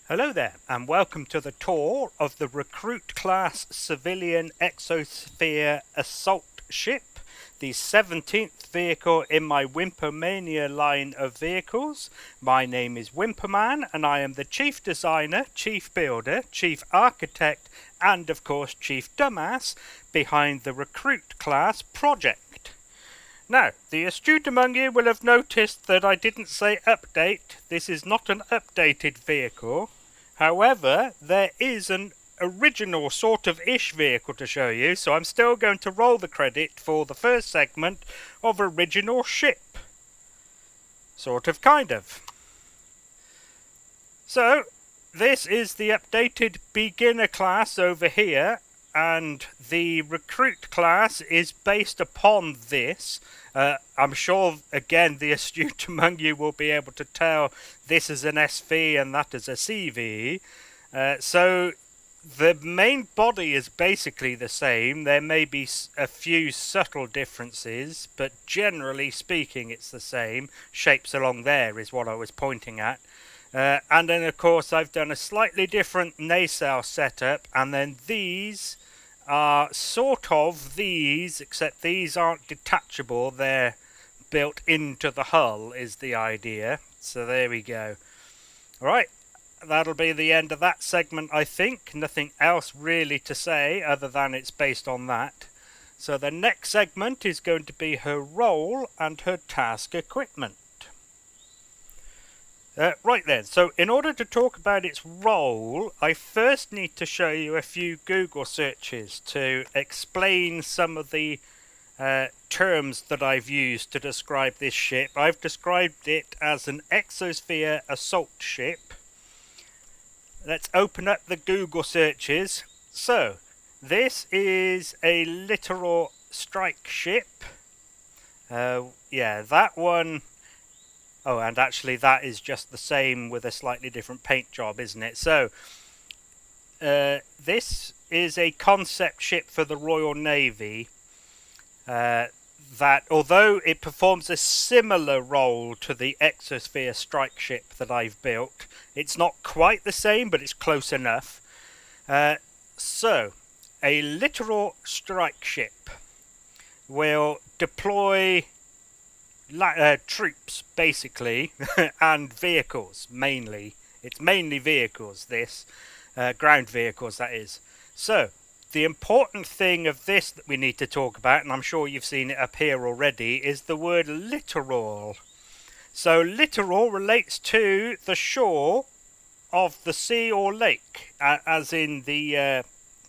Hello there, and welcome to the tour of the Recruit Class Civilian Exosphere Assault Ship, the 17th vehicle in my Wimpomania line of vehicles. My name is Wimpoman, and I am the Chief Designer, Chief Builder, Chief Architect, and of course Chief Dumbass behind the Recruit Class project. Now, the astute among you will have noticed that I didn't say update. This is not an updated vehicle. However, there is an original sort of ish vehicle to show you, so I'm still going to roll the credit for the first segment of original ship. Sort of, kind of. So, this is the updated beginner class over here, and the recruit class is based upon this. I'm sure, again, the astute among you will be able to tell this is an SV and that is a CV. So the main body is basically the same. There may be a few subtle differences, but generally speaking it's the same. Shapes along there is what I was pointing at. And then of course I've done a slightly different nacelle setup, and then these are sort of these, except these aren't detachable, they're built into the hull is the idea. So there we go. Alright, that'll be the end of that segment, I think. Nothing else really to say other than it's based on that. So the next segment is going to be her role and her task equipment. Right then, so in order to talk about its role, I first need to show you a few Google searches to explain some of the terms that I've used to describe this ship. I've described it as an Exosphere Assault Ship. Let's open up the Google searches. So, this is a littoral strike ship. Yeah, that one... Oh, and actually that is just the same with a slightly different paint job, isn't it? So, this is a concept ship for the Royal Navy that, although it performs a similar role to the Exosphere strike ship that I've built, it's not quite the same, but it's close enough. So, a littoral strike ship will deploy troops, basically, and vehicles, mainly. It's mainly vehicles, this. Ground vehicles, that is. So, the important thing of this that we need to talk about, and I'm sure you've seen it up here already, is the word littoral. So, littoral relates to the shore of the sea or lake, as in the...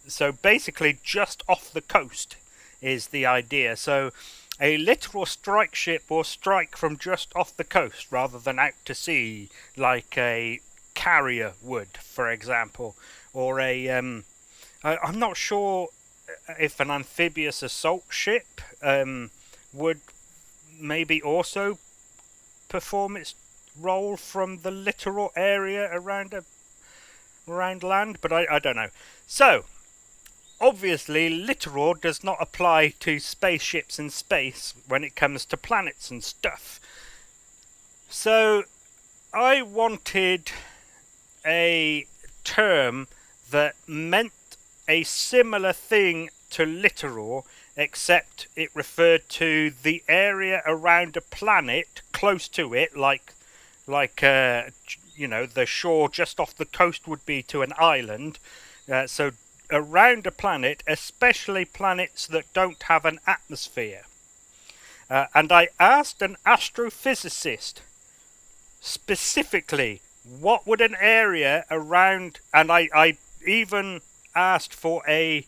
so, basically, just off the coast is the idea. So, a littoral strike ship will strike from just off the coast rather than out to sea, like a carrier would, for example. Or a... I'm not sure if an amphibious assault ship would maybe also perform its role from the littoral area around land, but I don't know. So, obviously, littoral does not apply to spaceships in space when it comes to planets and stuff. So, I wanted a term that meant a similar thing to littoral, except it referred to the area around a planet close to it, like you know, the shore just off the coast would be to an island. So around a planet, especially planets that don't have an atmosphere. And I asked an astrophysicist specifically, what would an area around, and I even asked for a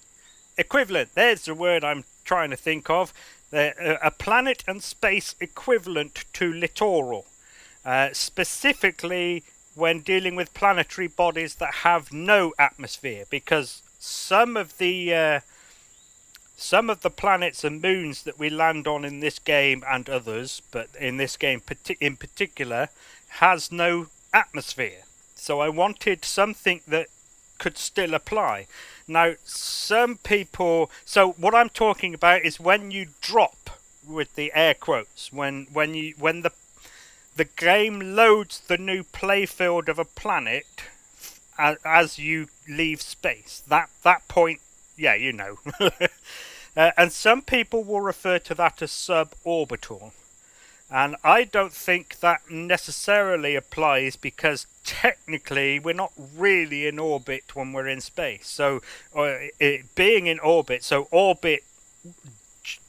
equivalent, there's the word I'm trying to think of, a planet and space equivalent to littoral, specifically when dealing with planetary bodies that have no atmosphere, because some of the planets and moons that we land on in this game, and others, but in this game in particular, has no atmosphere. So I wanted something that could still apply. Now, some people... So what I'm talking about is when you drop, with the air quotes, when the game loads the new playfield of a planet as you leave space. That point, yeah, you know. And some people will refer to that as suborbital. And I don't think that necessarily applies, because technically we're not really in orbit when we're in space. So being in orbit, so orbit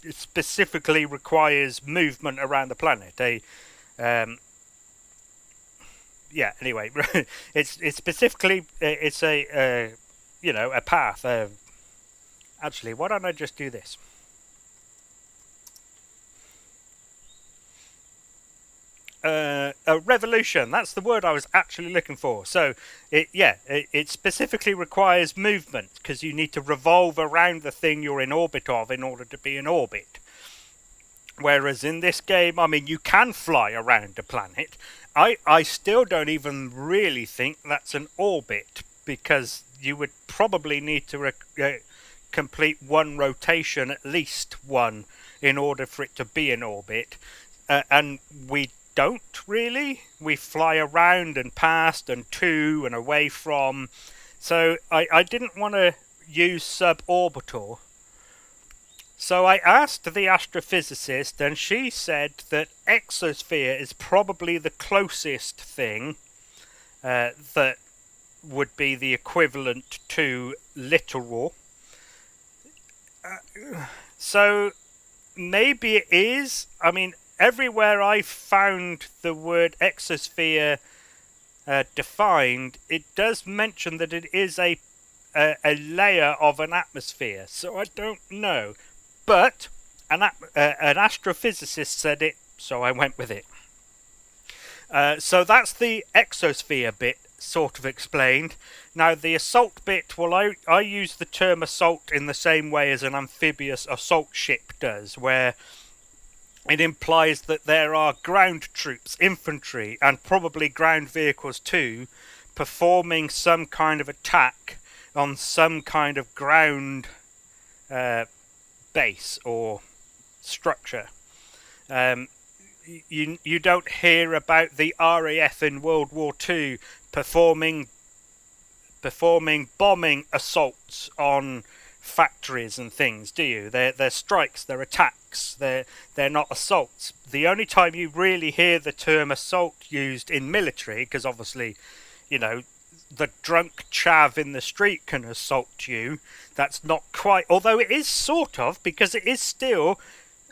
specifically requires movement around the planet. Yeah, anyway, it's specifically, it's a a path. Actually, why don't I just do this? A revolution, that's the word I was actually looking for. So it specifically requires movement, because you need to revolve around the thing you're in orbit of in order to be in orbit. Whereas in this game, I mean, you can fly around a planet. I still don't even really think that's an orbit, because you would probably need to complete one rotation, at least one, in order for it to be in orbit. And we don't really. We fly around and past and to and away from. So I didn't want to use suborbital. So I asked the astrophysicist, and she said that exosphere is probably the closest thing that would be the equivalent to literal. So maybe it is. I mean, everywhere I found the word exosphere defined, it does mention that it is a layer of an atmosphere. So I don't know. But an astrophysicist said it, so I went with it. So that's the exosphere bit sort of explained. Now the assault bit, well, I use the term assault in the same way as an amphibious assault ship does, where it implies that there are ground troops, infantry, and probably ground vehicles too, performing some kind of attack on some kind of ground base or structure. You don't hear about the RAF in World War II performing bombing assaults on factories and things, do you? They're strikes, they're attacks, they're not assaults. The only time you really hear the term assault used in military, because obviously, the drunk chav in the street can assault you. That's not quite, although it is sort of, because it is still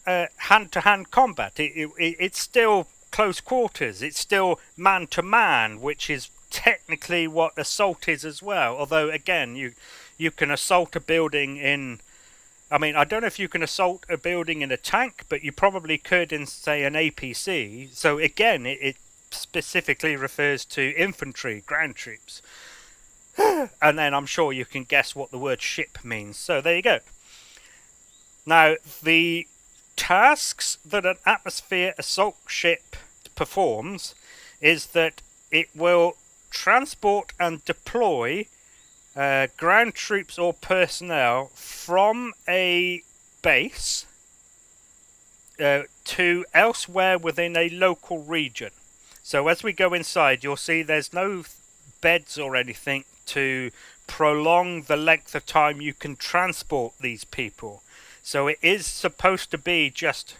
hand-to-hand combat. It's still close quarters. It's still man-to-man, which is technically what assault is as well. Although, again, you can assault a building in... I mean, I don't know if you can assault a building in a tank, but you probably could in, say, an APC. So, again, it specifically refers to infantry, ground troops. And then I'm sure you can guess what the word ship means. So there you go. Now, the tasks that an atmosphere assault ship performs is that it will transport and deploy ground troops or personnel from a base to elsewhere within a local region. So as we go inside, you'll see there's no beds or anything to prolong the length of time you can transport these people. So it is supposed to be just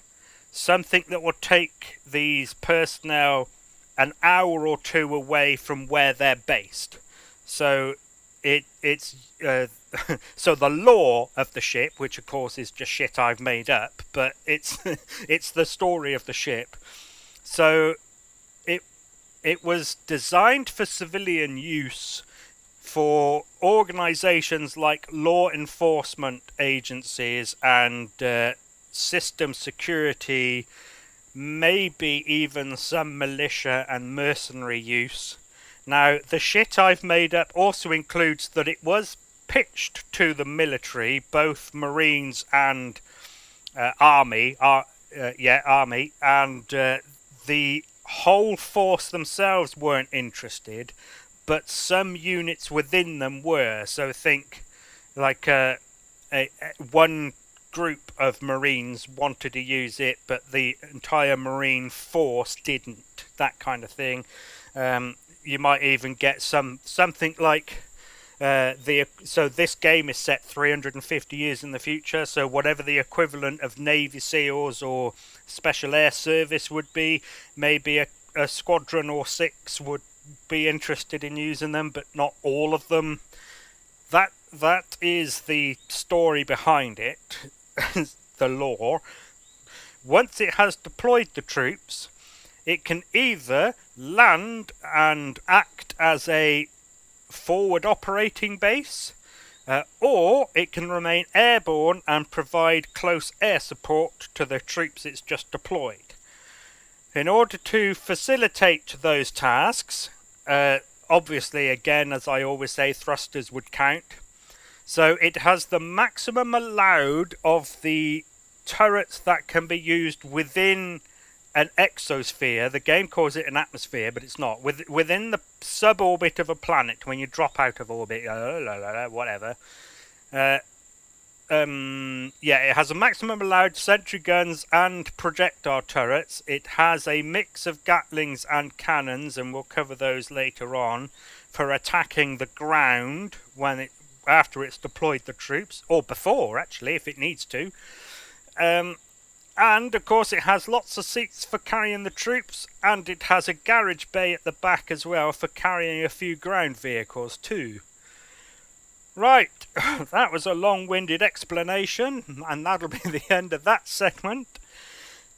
something that will take these personnel an hour or two away from where they're based. So it's so the lore of the ship, which of course is just shit I've made up, but it's it's the story of the ship. So it was designed for civilian use for organizations like law enforcement agencies and system security, maybe even some militia and mercenary use. Now, the shit I've made up also includes that it was pitched to the military, both Marines and Army, and the whole force themselves weren't interested, but some units within them were. So think like one group of Marines wanted to use it, but the entire Marine force didn't, that kind of thing. you might even get something like so this game is set 350 years in the future, so whatever the equivalent of Navy SEALs or Special Air Service would be, maybe a squadron or 6 would be interested in using them, but not all of them. That is the story behind it, the lore. Once it has deployed the troops, it can either land and act as a forward operating base, or it can remain airborne and provide close air support to the troops it's just deployed. In order to facilitate those tasks, obviously, again, as I always say, thrusters would count. So it has the maximum allowed of the turrets that can be used within an exosphere. The game calls it an atmosphere, but it's not. Within the suborbit of a planet, when you drop out of orbit, whatever. Yeah, it has a maximum allowed sentry guns and projectile turrets. It has a mix of Gatlings and cannons, and we'll cover those later on, for attacking the ground after it's deployed the troops, or before, actually, if it needs to. And, of course, it has lots of seats for carrying the troops, and it has a garage bay at the back as well for carrying a few ground vehicles too. Right, that was a long-winded explanation, and that'll be the end of that segment.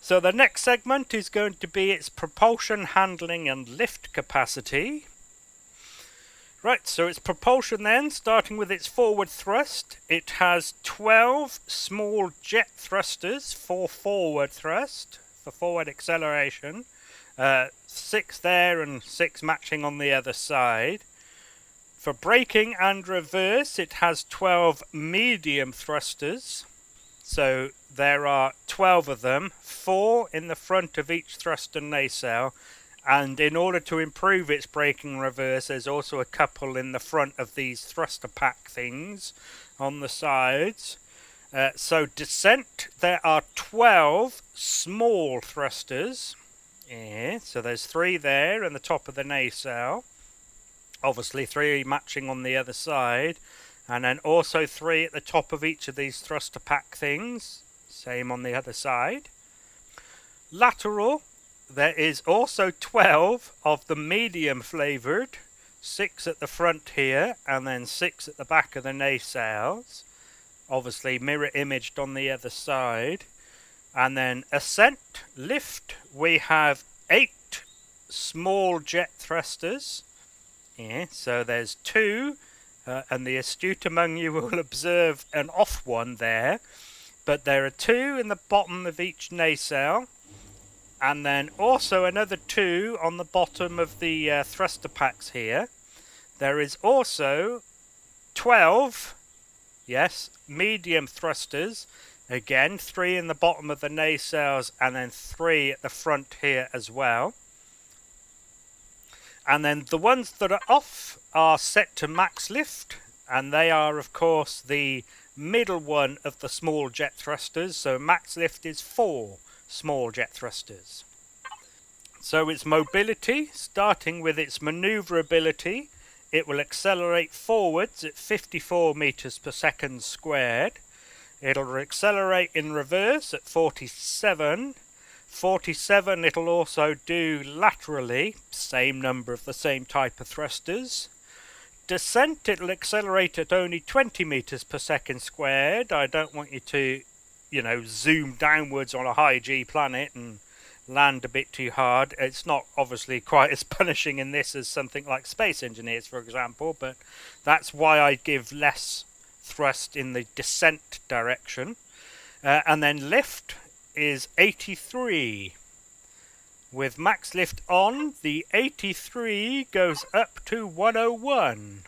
So the next segment is going to be its propulsion, handling and lift capacity. Right, so its propulsion then, starting with its forward thrust. It has 12 small jet thrusters for forward thrust, for forward acceleration. 6 there and 6 matching on the other side. For braking and reverse, it has 12 medium thrusters. So there are 12 of them, 4 in the front of each thruster nacelle. And in order to improve its braking and reverse, there's also a couple in the front of these thruster pack things on the sides. So descent, there are 12 small thrusters. Yeah, so there's 3 there in the top of the nacelle. Obviously 3 matching on the other side. And then also 3 at the top of each of these thruster pack things. Same on the other side. Lateral. There is also 12 of the medium flavoured, 6 at the front here, and then 6 at the back of the nacelles. Obviously mirror imaged on the other side. And then ascent, lift, we have 8 small jet thrusters. Yeah, so there's 2, and the astute among you will observe an off one there. But there are 2 in the bottom of each nacelle. And then also another 2 on the bottom of the thruster packs here. There is also 12, yes, medium thrusters. Again, 3 in the bottom of the nacelles and then 3 at the front here as well. And then the ones that are off are set to max lift. And they are, of course, the middle one of the small jet thrusters. So max lift is 4. Small jet thrusters. So its mobility, starting with its manoeuvrability, it will accelerate forwards at 54 meters per second squared. It'll accelerate in reverse at 47. 47 it'll also do laterally, same number of the same type of thrusters. Descent, it'll accelerate at only 20 meters per second squared. I don't want you to zoom downwards on a high G planet and land a bit too hard. It's not obviously quite as punishing in this as something like Space Engineers, for example, but that's why I give less thrust in the descent direction. And then lift is 83. With max lift on, the 83 goes up to 101.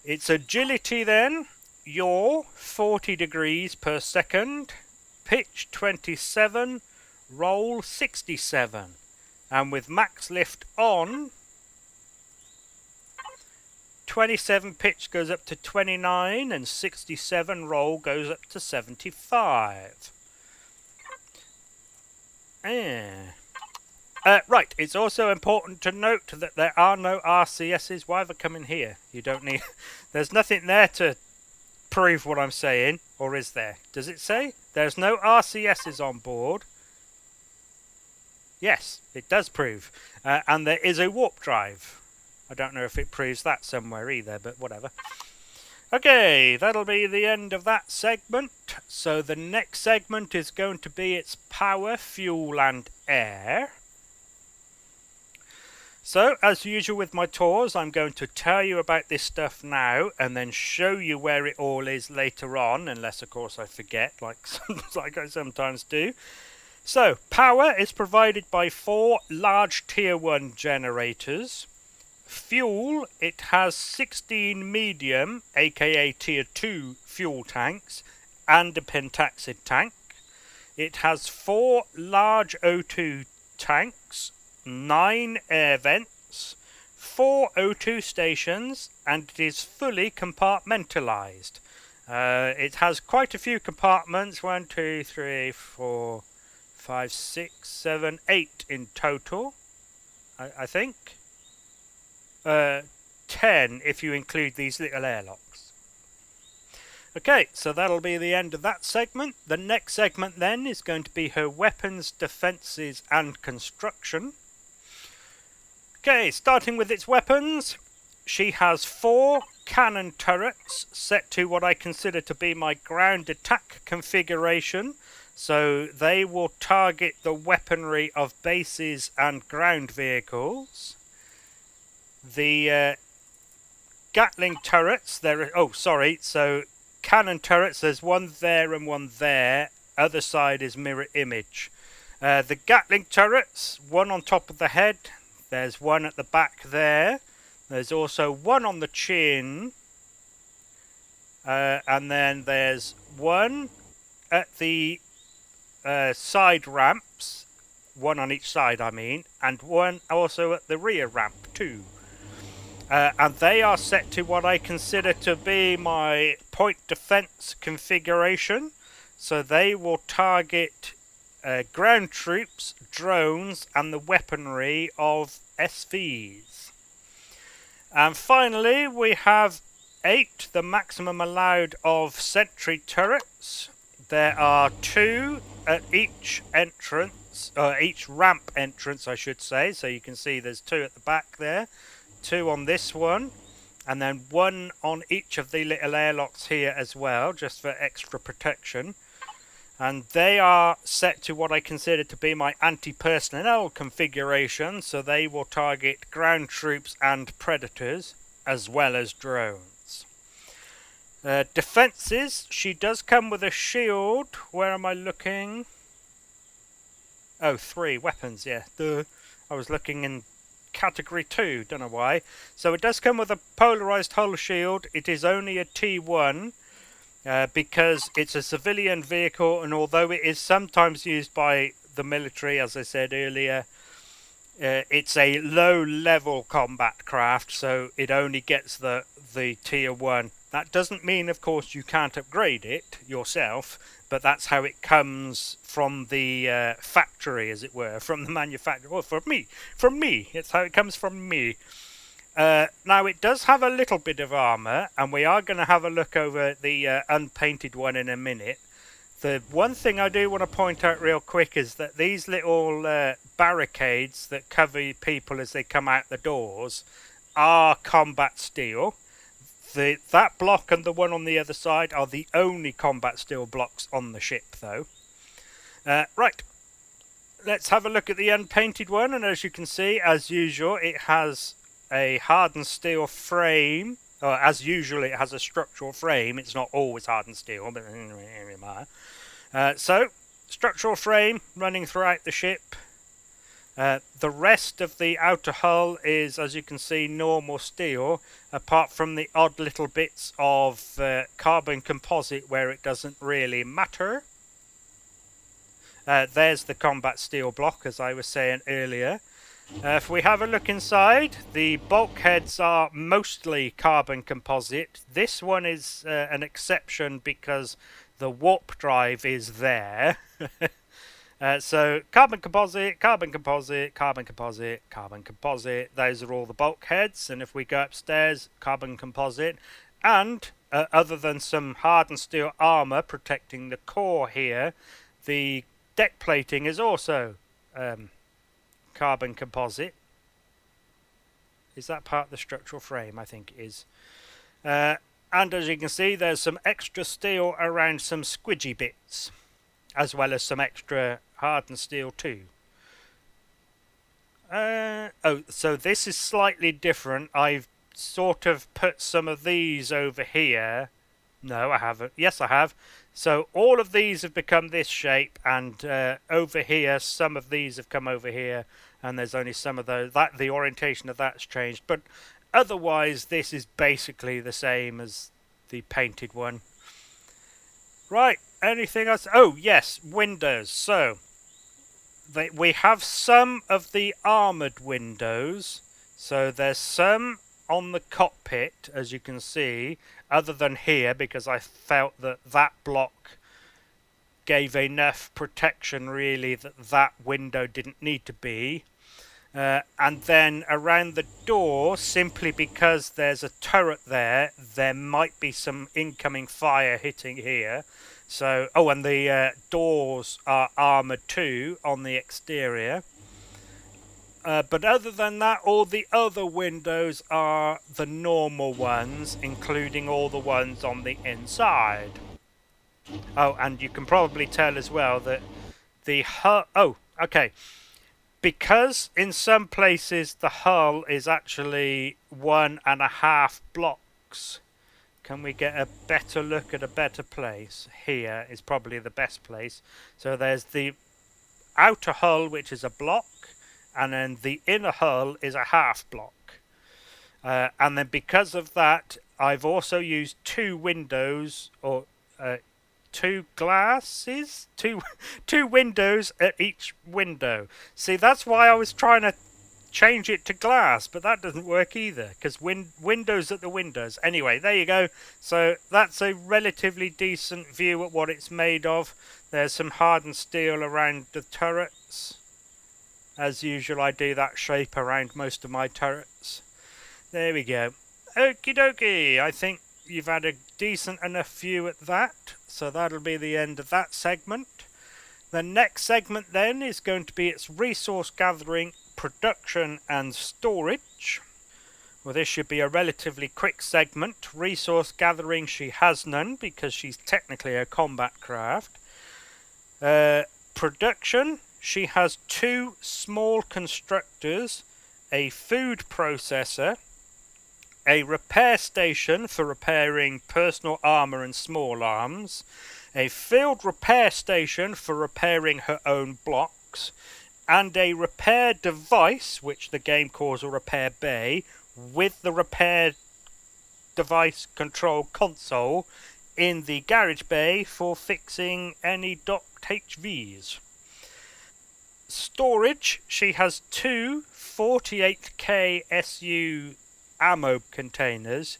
Its agility then, yaw 40 degrees per second, pitch 27, roll 67. And with max lift on, 27 pitch goes up to 29 and 67 roll goes up to 75. Right, it's also important to note that there are no RCSs. Why have I come in here? You don't need... There's nothing there to prove what I'm saying, or is there? Does it say? There's no RCSs on board. Yes, it does prove. And there is a warp drive. I don't know if it proves that somewhere either, but whatever. Okay, that'll be the end of that segment. So the next segment is going to be its power, fuel and air. So, as usual with my tours, I'm going to tell you about this stuff now and then show you where it all is later on, unless of course I forget, like I sometimes do. So, power is provided by 4 large tier 1 generators. Fuel, it has 16 medium, aka tier 2 fuel tanks, and a pentaxid tank. It has 4 large O2 tanks, 9 air vents, 4 O2 stations, and it is fully compartmentalized. It has quite a few compartments, 1, 2, 3, 4, 5, 6, 7, 8 in total, I think. 10 if you include these little airlocks. Okay, so that'll be the end of that segment. The next segment then is going to be her weapons, defences and construction. Okay, starting with its weapons, she has 4 cannon turrets set to what I consider to be my ground attack configuration. So they will target the weaponry of bases and ground vehicles. The Gatling turrets, so cannon turrets, there's one there and one there. Other side is mirror image. The Gatling turrets, one on top of the head. There's one at the back there. There's also one on the chin. And then there's one at the side ramps. One on each side, I mean. And one also at the rear ramp, too. And they are set to what I consider to be my point defense configuration. So they will target ground troops, drones, and the weaponry of SVs. And finally, we have 8, the maximum allowed of sentry turrets. There are 2 at each entrance, each ramp entrance, I should say. So you can see there's 2 at the back there, 2 on this one, and then 1 on each of the little airlocks here as well, just for extra protection. And they are set to what I consider to be my anti-personnel configuration, so they will target ground troops and predators, as well as drones. Defences, she does come with a shield. Where am I looking? Oh, 3 weapons, yeah. I was looking in category 2, don't know why. So it does come with a polarized hull shield. It is only a T1 because it's a civilian vehicle, and although it is sometimes used by the military, as I said earlier, it's a low level combat craft, so it only gets the tier 1. That doesn't mean, of course, you can't upgrade it yourself, but that's how it comes from the factory, as it were, from the manufacturer. Well, from me, it's how it comes from me. Now, it does have a little bit of armour, and we are going to have a look over the unpainted one in a minute. The one thing I do want to point out real quick is that these little barricades that cover people as they come out the doors are combat steel. That block and the one on the other side are the only combat steel blocks on the ship, though. Right, let's have a look at the unpainted one, and as you can see, as usual, it has a hardened steel frame. As usual, it has a structural frame. It's not always hardened steel, but anyway. So, structural frame running throughout the ship. The rest of the outer hull is, as you can see, normal steel, apart from the odd little bits of carbon composite where it doesn't really matter. There's the combat steel block, as I was saying earlier. If we have a look inside, the bulkheads are mostly carbon composite. This one is an exception because the warp drive is there. So carbon composite, carbon composite, carbon composite, carbon composite. Those are all the bulkheads. And if we go upstairs, carbon composite. And other than some hardened steel armor protecting the core here, the deck plating is also carbon composite. Is that part of the structural frame? I think it is. And as you can see, there's some extra steel around some squidgy bits, as well as some extra hardened steel too. Oh, so this is slightly different. I've sort of put some of these over here. No, I haven't. Yes, I have. So all of these have become this shape, and over here, some of these have come over here, and there's only some of those. That the orientation of that's changed, but otherwise, this is basically the same as the painted one. Right. Anything else? Oh, yes, windows. So we have some of the armoured windows. So there's some on the cockpit, as you can see, other than here, because I felt that that block gave enough protection, really, that that window didn't need to be. And then around the door, simply because there's a turret there, there might be some incoming fire hitting here. So, oh, and the doors are armoured too on the exterior. But other than that, all the other windows are the normal ones, including all the ones on the inside. Oh, and you can probably tell as well that the hull... Oh, okay. Because in some places the hull is actually 1.5 blocks. Can we get a better look at a better place? Here is probably the best place. So there's the outer hull, which is a block, and then the inner hull is a half block. And then because of that, I've also used two windows, or two glasses, two windows at each window. See, that's why I was trying to change it to glass, but that doesn't work either, because windows at the windows. Anyway, there you go. So that's a relatively decent view at what it's made of. There's some hardened steel around the turrets. As usual, I do that shape around most of my turrets. There we go. Okie dokie. I think you've had a decent enough view at that. So that'll be the end of that segment. The next segment then is going to be its resource gathering, production and storage. Well, this should be a relatively quick segment. Resource gathering, she has none because she's technically a combat craft. Production, she has two small constructors, a food processor, a repair station for repairing personal armour and small arms, a field repair station for repairing her own blocks, and a repair device, which the game calls a repair bay, with the repair device control console in the garage bay for fixing any docked HVs. Storage, she has two 48k SU ammo containers.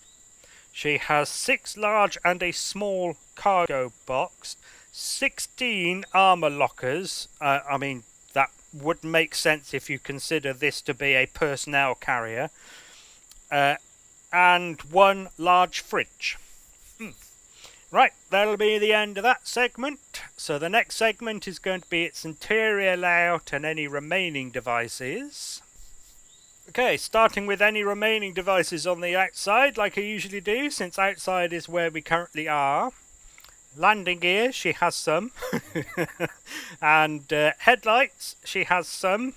She has 6 large and a small cargo box, 16 armor lockers. I mean, that would make sense if you consider this to be a personnel carrier, and 1 large fridge. Right, that'll be the end of that segment. So the next segment is going to be its interior layout and any remaining devices. Okay, starting with any remaining devices on the outside, like I usually do, since outside is where we currently are. Landing gear, she has some. And headlights, she has some.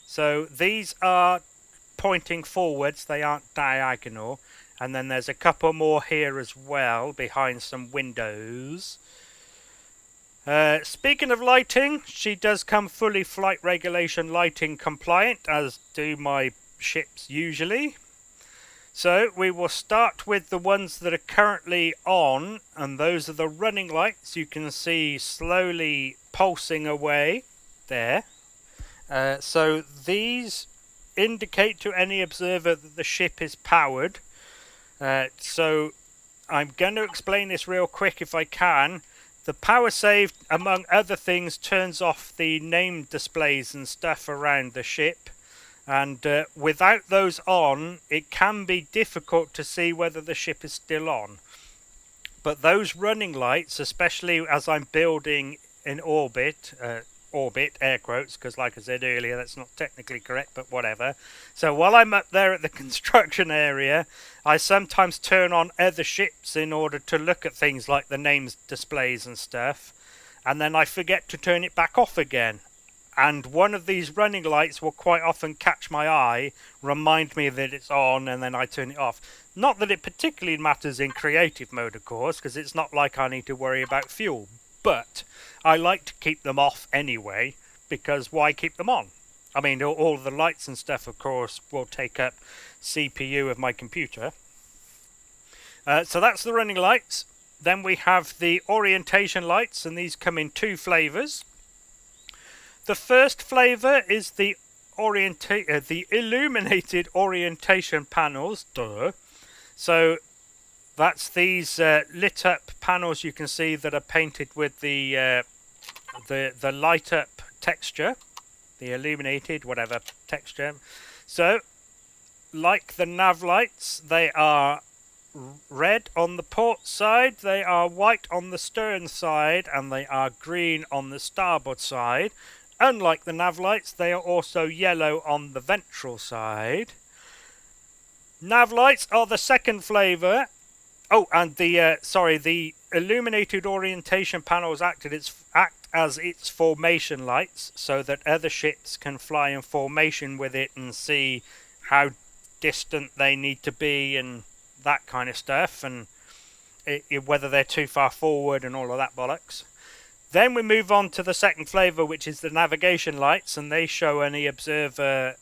So these are pointing forwards, they aren't diagonal. And then there's a couple more here as well, behind some windows. Speaking of lighting, she does come fully flight regulation lighting compliant, as do my ships usually. So we will start with the ones that are currently on, and those are the running lights you can see slowly pulsing away there. So these indicate to any observer that the ship is powered. So I'm going to explain this real quick if I can. The power save, among other things, turns off the name displays and stuff around the ship. And without those on, it can be difficult to see whether the ship is still on. But those running lights, especially as I'm building in orbit, air quotes, because like I said earlier, that's not technically correct, but whatever. So while I'm up there at the construction area, I sometimes turn on other ships in order to look at things like the names displays and stuff, and then I forget to turn it back off again. And one of these running lights will quite often catch my eye, remind me that it's on, and then I turn it off. Not that it particularly matters in creative mode, of course, because it's not like I need to worry about fuel. But I like to keep them off anyway, because why keep them on? I mean, all the lights and stuff, of course, will take up CPU of my computer. So that's the running lights. Then we have the orientation lights, and these come in two flavours. The first flavour is the illuminated orientation panels. Duh. So that's these lit up panels you can see that are painted with the light up texture, the illuminated whatever texture. So like the nav lights, they are red on the port side, they are white on the stern side, and they are green on the starboard side. Unlike the nav lights, they are also yellow on the ventral side. Nav lights are the second flavour. Oh, and the illuminated orientation panels act as its formation lights, so that other ships can fly in formation with it and see how distant they need to be and that kind of stuff, and whether they're too far forward and all of that bollocks. Then we move on to the second flavour, which is the navigation lights, and they show any observer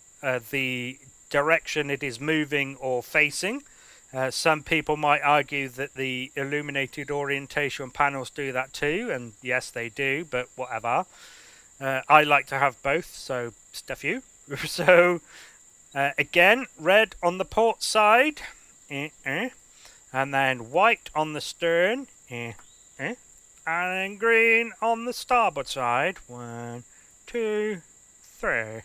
the direction it is moving or facing. Some people might argue that the illuminated orientation panels do that too, and yes, they do, but whatever. I like to have both, so stuff you. So, again, red on the port side, and then white on the stern, and green on the starboard side. 1, 2, 3.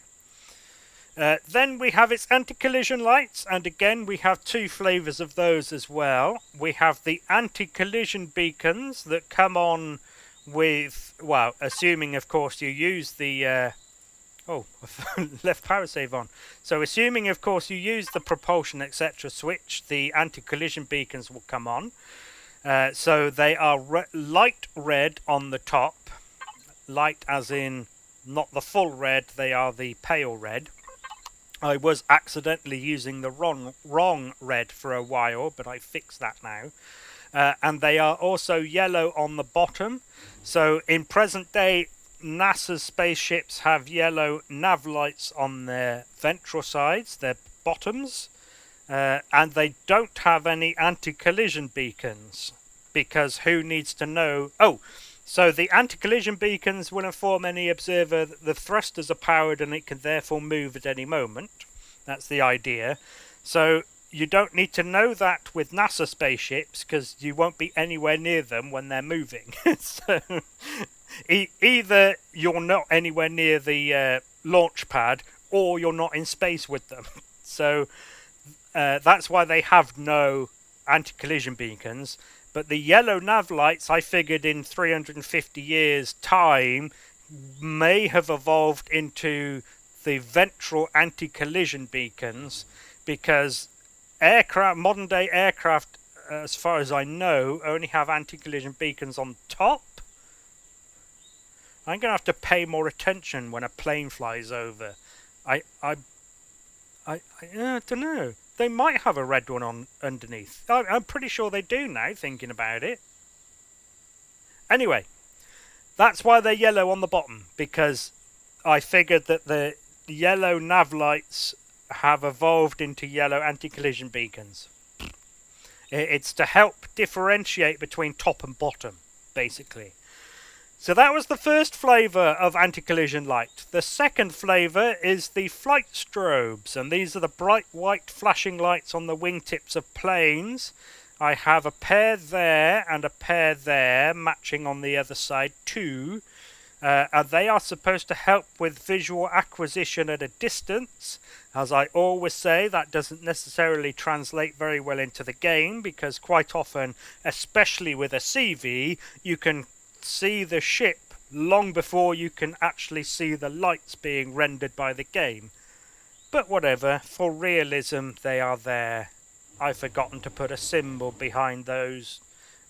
Then we have its anti-collision lights, and again we have two flavours of those as well. We have the anti-collision beacons that come on with, well, assuming of course you use the left power save on. So assuming of course you use the propulsion etc. switch, the anti-collision beacons will come on. So they are light red on the top, light as in not the full red, they are the pale red. I was accidentally using the wrong red for a while, but I fixed that now. And they are also yellow on the bottom. So in present day, NASA's spaceships have yellow nav lights on their ventral sides, their bottoms. And they don't have any anti-collision beacons, because who needs to know? Oh, so the anti-collision beacons will inform any observer that the thrusters are powered and it can therefore move at any moment. That's the idea. So you don't need to know that with NASA spaceships, because you won't be anywhere near them when they're moving. So either you're not anywhere near the launch pad, or you're not in space with them. So that's why they have no anti-collision beacons. But the yellow nav lights, I figured in 350 years' time, may have evolved into the ventral anti-collision beacons, because modern-day aircraft, as far as I know, only have anti-collision beacons on top. I'm going to have to pay more attention when a plane flies over. I don't know. They might have a red one on underneath. I'm pretty sure they do now, thinking about it. Anyway, that's why they're yellow on the bottom, because I figured that the yellow nav lights have evolved into yellow anti-collision beacons. It's to help differentiate between top and bottom, basically. So that was the first flavour of anti-collision light. The second flavour is the flight strobes, and these are the bright white flashing lights on the wingtips of planes. I have a pair there and a pair there, matching on the other side too. And they are supposed to help with visual acquisition at a distance. As I always say, that doesn't necessarily translate very well into the game, because quite often, especially with a CV, you can see the ship long before you can actually see the lights being rendered by the game. But whatever, for realism they are there. I've forgotten to put a symbol behind those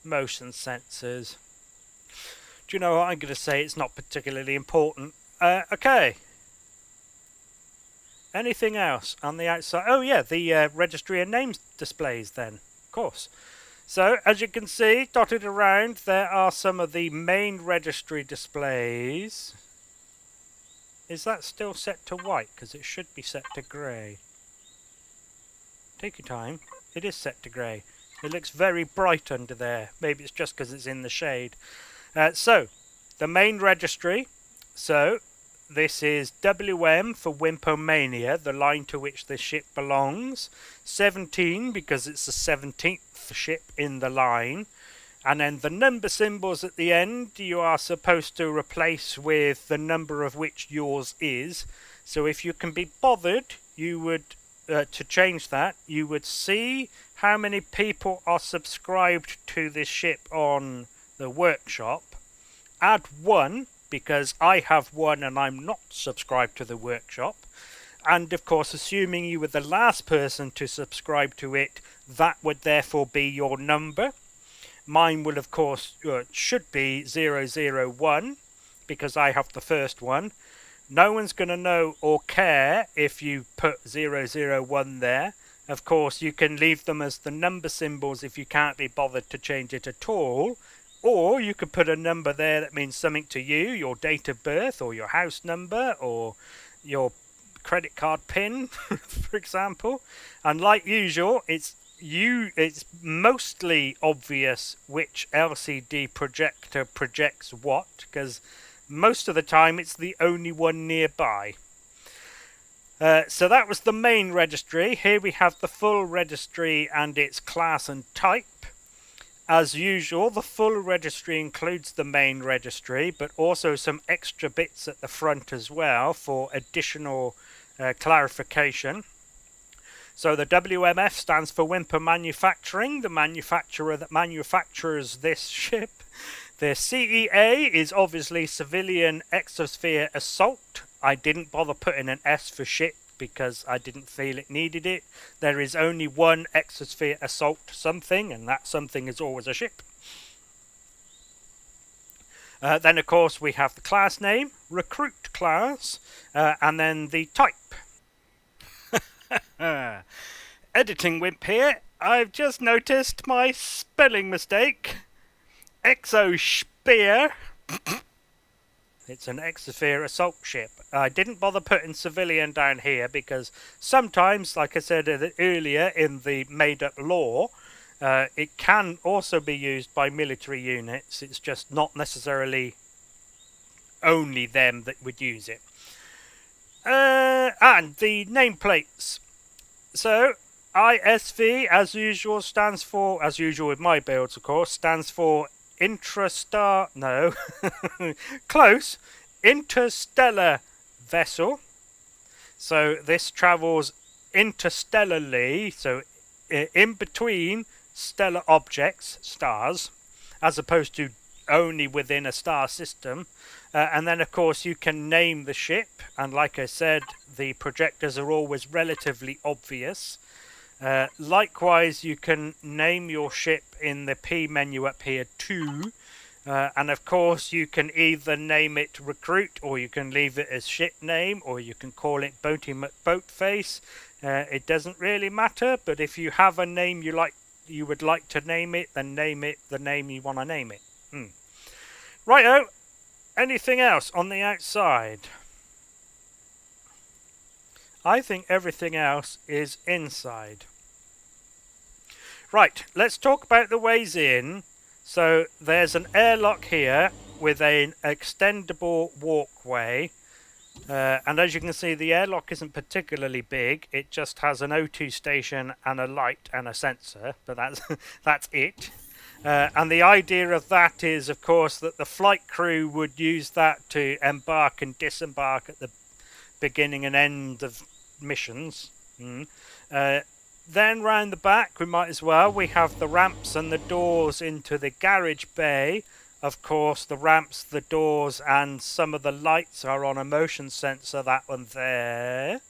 motion sensors. Do you know what I'm going to say? It's not particularly important. Okay. Anything else on the outside? Oh yeah, the registry and names displays then, of course. So, as you can see, dotted around, there are some of the main registry displays. Is that still set to white? Because it should be set to grey. Take your time. It is set to grey. It looks very bright under there. Maybe it's just because it's in the shade. So, the main registry. So, this is WM for Wimpomania, the line to which the ship belongs. 17 because it's the 17th ship in the line. And then the number symbols at the end you are supposed to replace with the number of which yours is. So if you can be bothered, you would to change that, you would see how many people are subscribed to this ship on the workshop. Add 1, because I have 1 and I'm not subscribed to the workshop. And of course, assuming you were the last person to subscribe to it, that would therefore be your number. Mine will, of course, should be 001, because I have the first one. No one's going to know or care if you put 001 there. Of course, you can leave them as the number symbols if you can't be bothered to change it at all. Or you could put a number there that means something to you, your date of birth, or your house number, or your credit card PIN, for example. And like usual, it's mostly obvious which LCD projector projects what, because most of the time it's the only one nearby. So that was the main registry. Here we have the full registry and its class and type. As usual, the full registry includes the main registry, but also some extra bits at the front as well for additional clarification. So the WMF stands for Wimpomania Manufacturing, the manufacturer that manufactures this ship. The CEA is obviously Civilian Exosphere Assault. I didn't bother putting an S for ship because I didn't feel it needed it. There is only one Exosphere Assault something, and that something is always a ship. Then, of course, we have the class name, Recruit Class, and then the type. Editing Wimp here. I've just noticed my spelling mistake. Exosphere. It's an Exosphere Assault Ship. I didn't bother putting civilian down here because sometimes, like I said earlier in the made-up lore, it can also be used by military units. It's just not necessarily only them that would use it. And the nameplates. So, ISV, as usual, stands for, as usual with my builds, of course, stands for Intrastar, no, close, interstellar vessel. So this travels interstellarly, so in between stellar objects, stars, as opposed to only within a star system. And then, of course, you can name the ship, and like I said, the projectors are always relatively obvious. Likewise, you can name your ship in the P menu up here too, and of course you can either name it Recruit, or you can leave it as ship name, or you can call it Boaty McBoatface. It doesn't really matter, but if you have a name you would like to name it, then name it the name you want to name it. Righto, anything else on the outside? I think everything else is inside. Right, let's talk about the ways in. So there's an airlock here with an extendable walkway. And as you can see, the airlock isn't particularly big. It just has an O2 station and a light and a sensor, but that's that's it. And the idea of that is, of course, that the flight crew would use that to embark and disembark at the beginning and end of missions. Then round the back, we might as well, we have the ramps and the doors into the garage bay. Of course, the ramps, the doors, and some of the lights are on a motion sensor, that one there.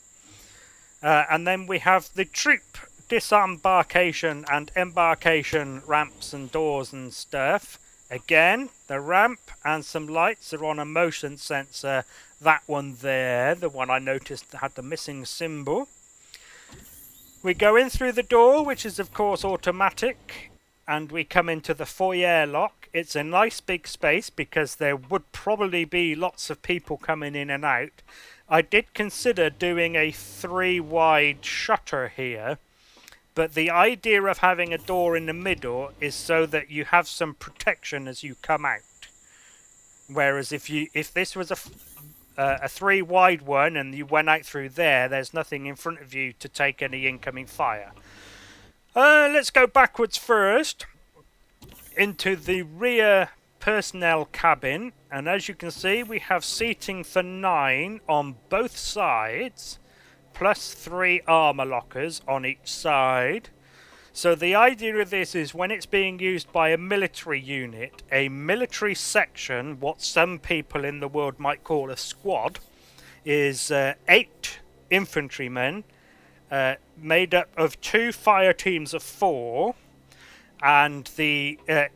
And then we have the troop disembarkation and embarkation ramps and doors and stuff. Again, the ramp and some lights are on a motion sensor, that one there, the one I noticed had the missing symbol. We go in through the door, which is of course automatic, and we come into the foyer lock. It's a nice big space because there would probably be lots of people coming in and out. I did consider doing a 3-wide shutter here, but the idea of having a door in the middle is so that you have some protection as you come out. Whereas if this was a 3-wide one and you went out through there, there's nothing in front of you to take any incoming fire. Let's go backwards first into the rear personnel cabin, and as you can see, we have seating for 9 on both sides, plus 3 armor lockers on each side. So the idea of this is when it's being used by a military unit, a military section, what some people in the world might call a squad, is 8 infantrymen made up of 2 fire teams of 4. And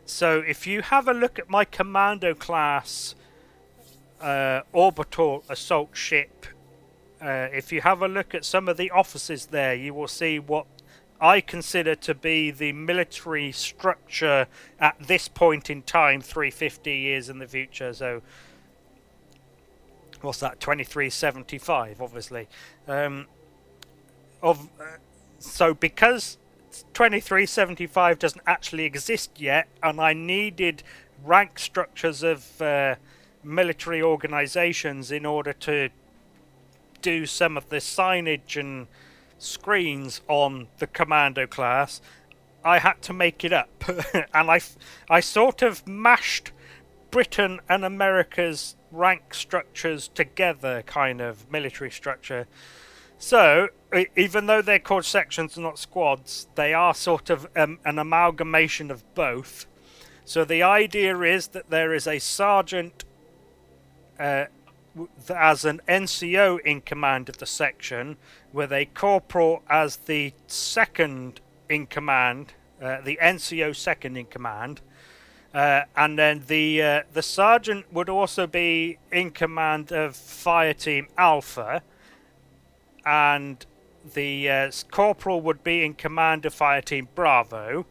so if you have a look at my commando class orbital assault ship, if you have a look at some of the offices there, you will see what I consider to be the military structure at this point in time, 350 years in the future. So what's that, 2375, obviously. So because 2375 doesn't actually exist yet, and I needed rank structures of military organizations in order to do some of the signage and screens on the commando class, I had to make it up. And I sort of mashed Britain and America's rank structures together, kind of military structure. So, even though they're called sections and not squads, they are sort of an amalgamation of both. So the idea is that there is a sergeant as an NCO in command of the section, with a corporal as the second in command, the NCO second in command. And then the sergeant would also be in command of Fire Team Alpha, and the corporal would be in command of Fire Team Bravo.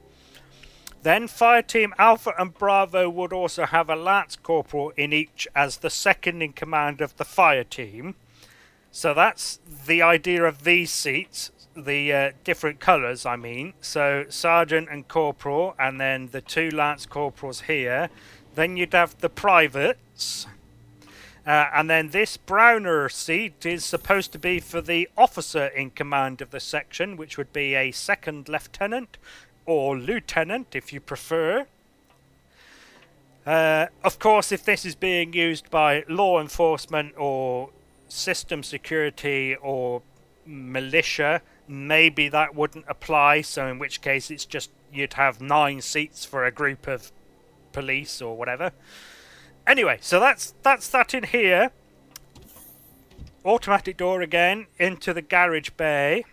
Then Fire Team Alpha and Bravo would also have a Lance Corporal in each as the second in command of the fire team. So that's the idea of these seats, the different colours, I mean. So Sergeant and Corporal, and then the 2 Lance Corporals here. Then you'd have the privates. And then this browner seat is supposed to be for the officer in command of the section, which would be a second lieutenant, or lieutenant if you prefer. Of course, if this is being used by law enforcement or system security or militia, maybe that wouldn't apply, so in which case it's just you'd have 9 seats for a group of police or whatever. Anyway, so that's that in here. Automatic door again into the garage bay,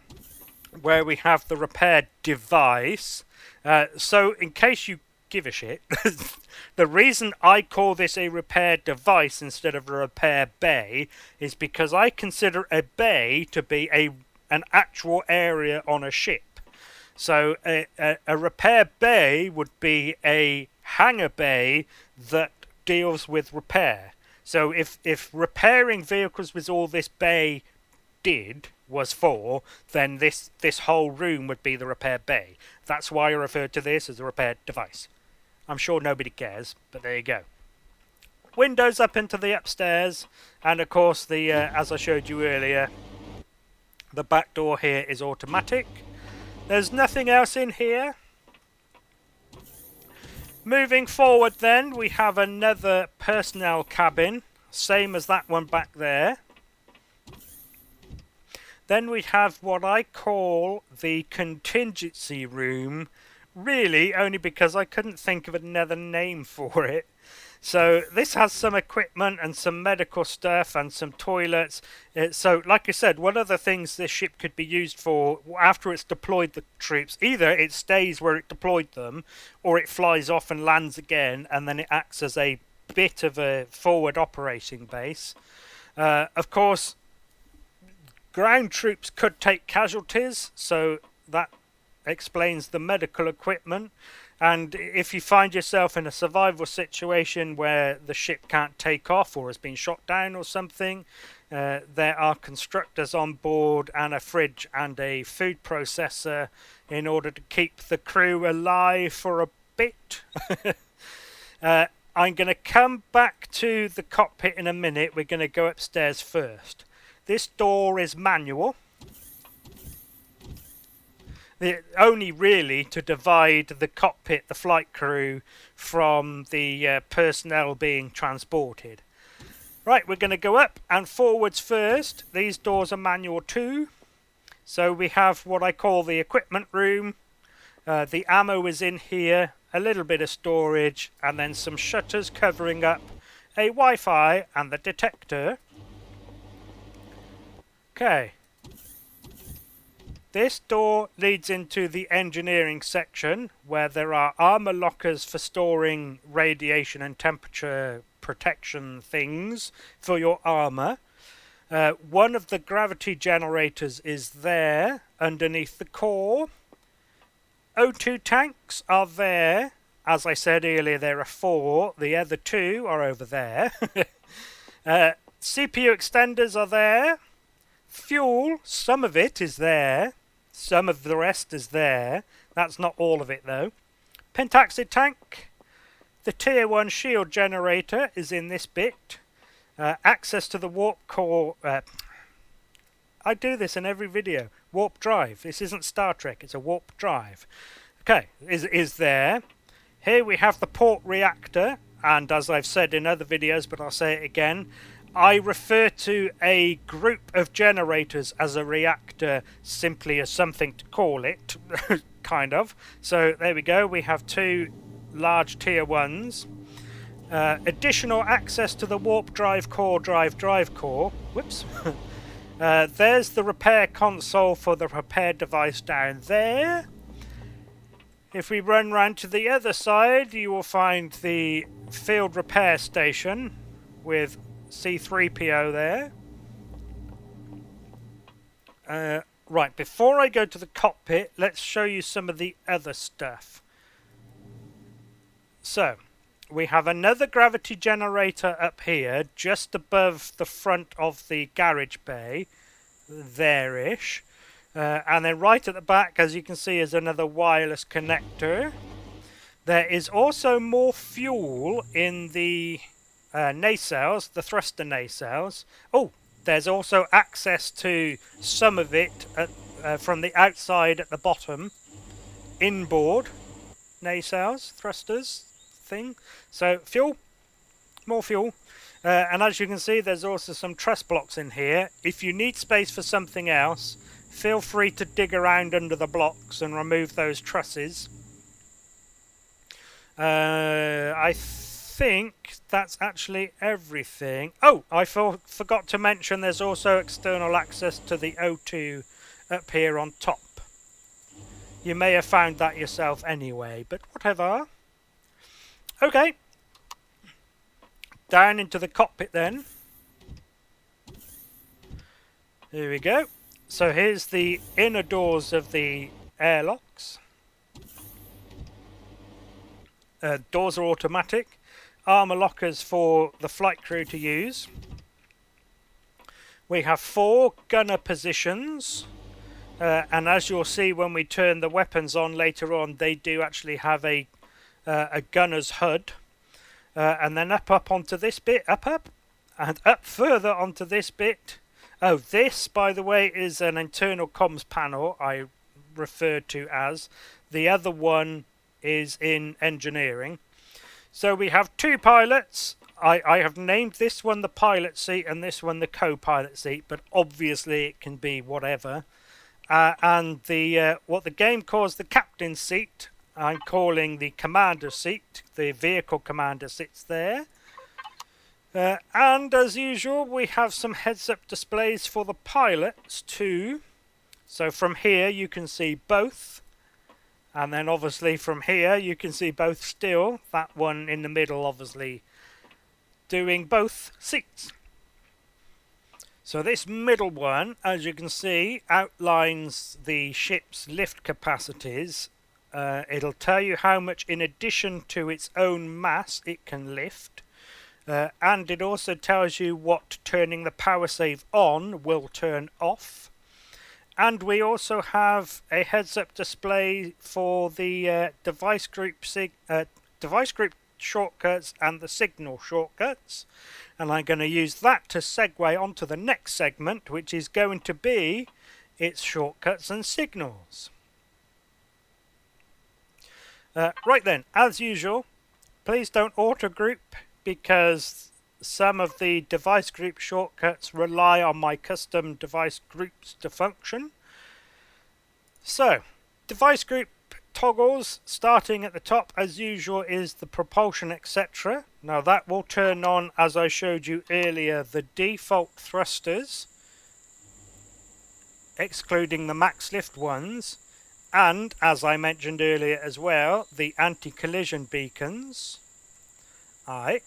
where we have the repair device. So in case you give a shit, the reason I call this a repair device instead of a repair bay is because I consider a bay to be an actual area on a ship. So a repair bay would be a hangar bay that deals with repair. So if repairing vehicles was all this bay was for, then this whole room would be the repair bay. That's why I refer to this as a repair device. I'm sure nobody cares, but there you go. windows up into the upstairs, and of course the as I showed you earlier, the back door here is automatic. There's nothing else in here. Moving forward then, we have another personnel cabin, same as that one back there. Then we have what I call the contingency room, really only because I couldn't think of another name for it. So this has some equipment and some medical stuff and some toilets. So like I said, one of the things this ship could be used for after it's deployed the troops, either it stays where it deployed them or it flies off and lands again, and then it acts as a bit of a forward operating base. Of course, ground troops could take casualties, so that explains the medical equipment. And if you find yourself in a survival situation where the ship can't take off or has been shot down or something, there are constructors on board and a fridge and a food processor in order to keep the crew alive for a bit. I'm going to come back to the cockpit in a minute. We're going to go upstairs first. This door is manual. Only really to divide the cockpit, the flight crew, from the personnel being transported. Right, we're going to go up and forwards first. These doors are manual too. So we have what I call the equipment room. The ammo is in here, a little bit of storage, and then some shutters covering up a Wi-Fi and the detector. Okay. This door leads into the engineering section where there are armor lockers for storing radiation and temperature protection things for your armor. One of the gravity generators is there underneath the core. O2 tanks are there. As I said earlier, there are 4. The other 2 are over there. CPU extenders are there. Fuel, some of it is there. Some of the rest is there. That's not all of it though. Pentaxid tank. The tier 1 shield generator is in this bit. Access to the warp core. I do this in every video. Warp drive. This isn't Star Trek, it's a warp drive. Okay, is there. Here we have the port reactor, and as I've said in other videos, but I'll say it again, I refer to a group of generators as a reactor simply as something to call it, kind of. So there we go, we have 2 large tier 1s. Additional access to the warp drive core, drive core. Whoops. There's the repair console for the repair device down there. If we run round to the other side, you will find the field repair station with C3PO there. Right, before I go to the cockpit, let's show you some of the other stuff. So, we have another gravity generator up here, just above the front of the garage bay, there-ish. And then right at the back, as you can see, is another wireless connector. There is also more fuel in the nacelles, the thruster nacelles. Oh, there's also access to some of it from the outside at the bottom. Inboard nacelles, thrusters thing. So fuel, more fuel. And as you can see, there's also some truss blocks in here. If you need space for something else, feel free to dig around under the blocks and remove those trusses. I think that's actually everything. Oh, I forgot to mention there's also external access to the O2 up here on top. You may have found that yourself anyway, but whatever. Okay. Down into the cockpit then. Here we go. So here's the inner doors of the airlocks. Doors are automatic. Armor lockers for the flight crew to use. We have 4 gunner positions. And as you'll see when we turn the weapons on later on, they do actually have a gunner's HUD. and then up onto this bit, up, and up further onto this bit. Oh, this, by the way, is an internal comms panel I referred to as. The other one is in engineering. So we have two pilots. I have named this one the pilot seat and this one the co-pilot seat, but obviously it can be whatever. And the what the game calls the captain seat, I'm calling the commander seat. The vehicle commander sits there. And as usual, we have some heads-up displays for the pilots too. So from here you can see both. And then obviously from here you can see both still. That one in the middle obviously doing both seats. So this middle one, as you can see, outlines the ship's lift capacities. It'll tell you how much in addition to its own mass it can lift. And it also tells you what turning the power save on will turn off. And we also have a heads-up display for the device group shortcuts and the signal shortcuts. And I'm going to use that to segue onto the next segment, which is going to be its shortcuts and signals. Right then, as usual, please don't auto-group, because some of the device group shortcuts rely on my custom device groups to function. So, device group toggles, starting at the top as usual, is the propulsion, etc. Now that will turn on, as I showed you earlier, the default thrusters, excluding the max lift ones, and as I mentioned earlier as well, the anti-collision beacons. Aye.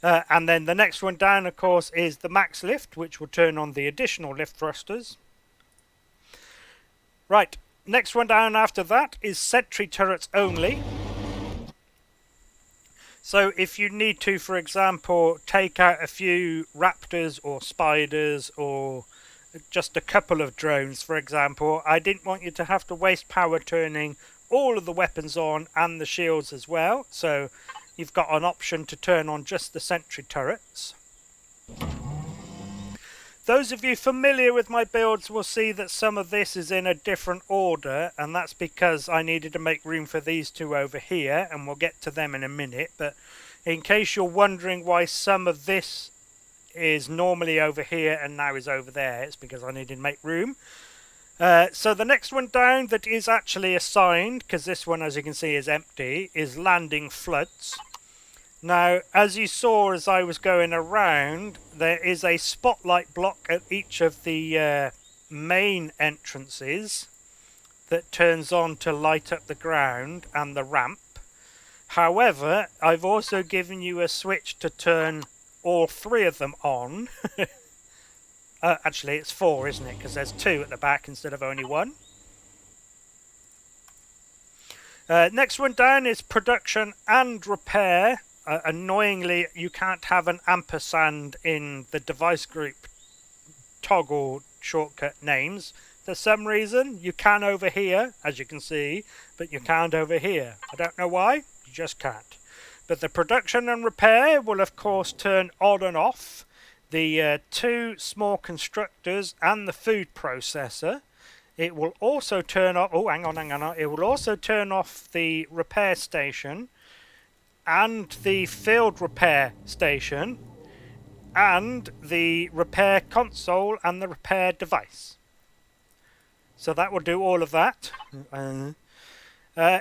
And then the next one down, of course, is the max lift, which will turn on the additional lift thrusters. Right, next one down after that is sentry turrets only. So if you need to, for example, take out a few raptors or spiders or just a couple of drones, for example, I didn't want you to have to waste power turning all of the weapons on and the shields as well. So you've got an option to turn on just the sentry turrets. Those of you familiar with my builds will see that some of this is in a different order, and that's because I needed to make room for these two over here, and we'll get to them in a minute. But in case you're wondering why some of this is normally over here and now is over there, it's because I needed to make room. So the next one down that is actually assigned, because this one, as you can see, is empty, is landing floods. Now, as you saw as I was going around, there is a spotlight block at each of the main entrances that turns on to light up the ground and the ramp. However, I've also given you a switch to turn all three of them on. Actually, it's four, isn't it? Because there's two at the back instead of only one. Next one down is production and repair. Annoyingly, you can't have an ampersand in the device group toggle shortcut names. For some reason, you can over here, as you can see, but you can't over here. I don't know why, you just can't. But the production and repair will, of course, turn on and off. The two small constructors and the food processor. It will also turn off... Oh, hang on. It will also turn off the repair station and the field repair station and the repair console and the repair device. So that will do all of that.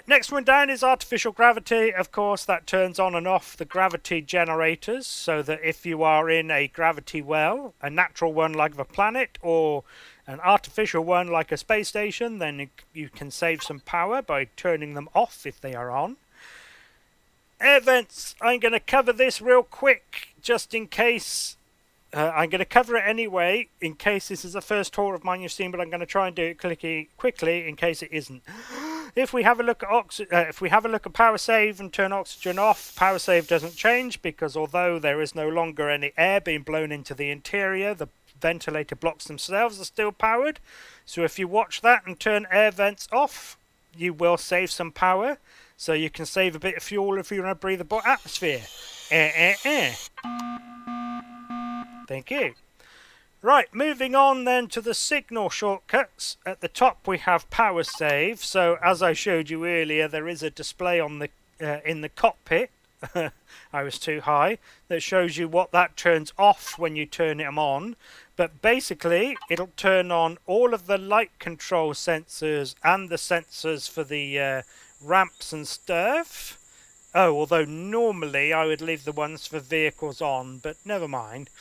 Next one down is artificial gravity. Of course, that turns on and off the gravity generators, so that if you are in a gravity well, a natural one like a planet or an artificial one like a space station, then you can save some power by turning them off if they are on. Air vents, I'm going to cover this real quick, just in case. I'm going to cover it anyway, in case this is the first tour of mine you've seen, but I'm going to try and do it quickly in case it isn't. If we have a look at power save and turn oxygen off, power save doesn't change, because although there is no longer any air being blown into the interior, the ventilator blocks themselves are still powered. So if you watch that and turn air vents off, you will save some power. So you can save a bit of fuel if you're in a breathable atmosphere. Thank you. Right, moving on then to the signal shortcuts. At the top we have power save. So as I showed you earlier, there is a display on the in the cockpit. I was too high. That shows you what that turns off when you turn them on. But basically, it'll turn on all of the light control sensors and the sensors for the ramps and stuff. Oh, although normally I would leave the ones for vehicles on, but never mind.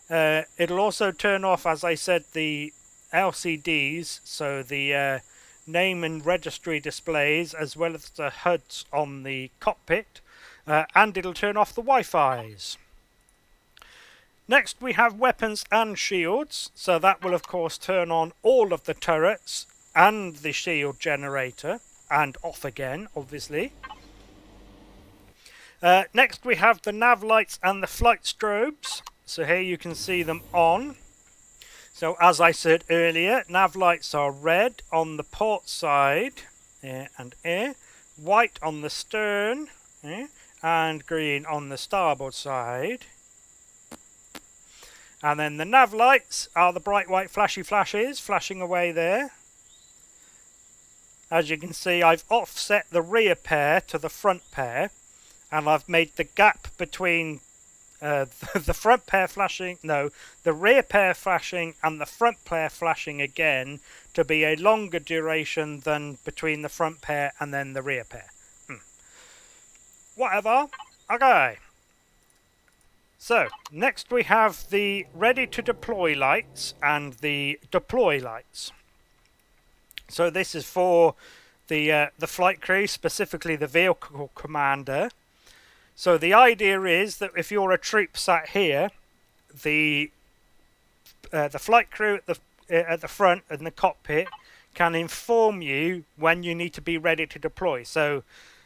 It'll also turn off, as I said, the LCDs, so the name and registry displays, as well as the HUDs on the cockpit, and it'll turn off the Wi-Fi's. Next we have weapons and shields, so that will of course turn on all of the turrets and the shield generator, and off again, obviously. Next we have the nav lights and the flight strobes. So here you can see them on. So as I said earlier, nav lights are red on the port side, and white on the stern, and green on the starboard side. And then the nav lights are the bright white flashy flashes flashing away there. As you can see, I've offset the rear pair to the front pair, and I've made the gap between the front pair flashing, no, the rear pair flashing and the front pair flashing again to be a longer duration than between the front pair and then the rear pair. Whatever. Okay. So, next we have the ready to deploy lights and the deploy lights. So this is for the flight crew, specifically the vehicle commander. So the idea is that if you're a troop sat here, the flight crew at the front in the cockpit can inform you when you need to be ready to deploy. So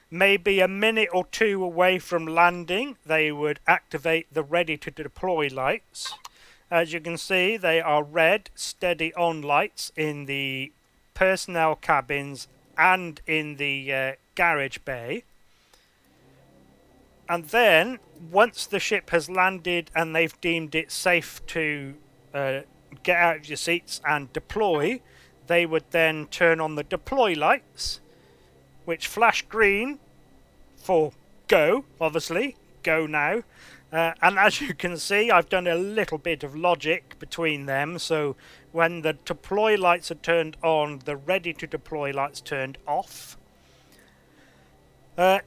maybe a minute or two away from landing, they would activate the ready to deploy lights. As you can see, they are red steady on lights in the personnel cabins and in the garage bay. And then, once the ship has landed and they've deemed it safe to get out of your seats and deploy, they would then turn on the deploy lights, which flash green for go, obviously, go now. And as you can see, I've done a little bit of logic between them, so when the deploy lights are turned on, the ready to deploy lights turned off.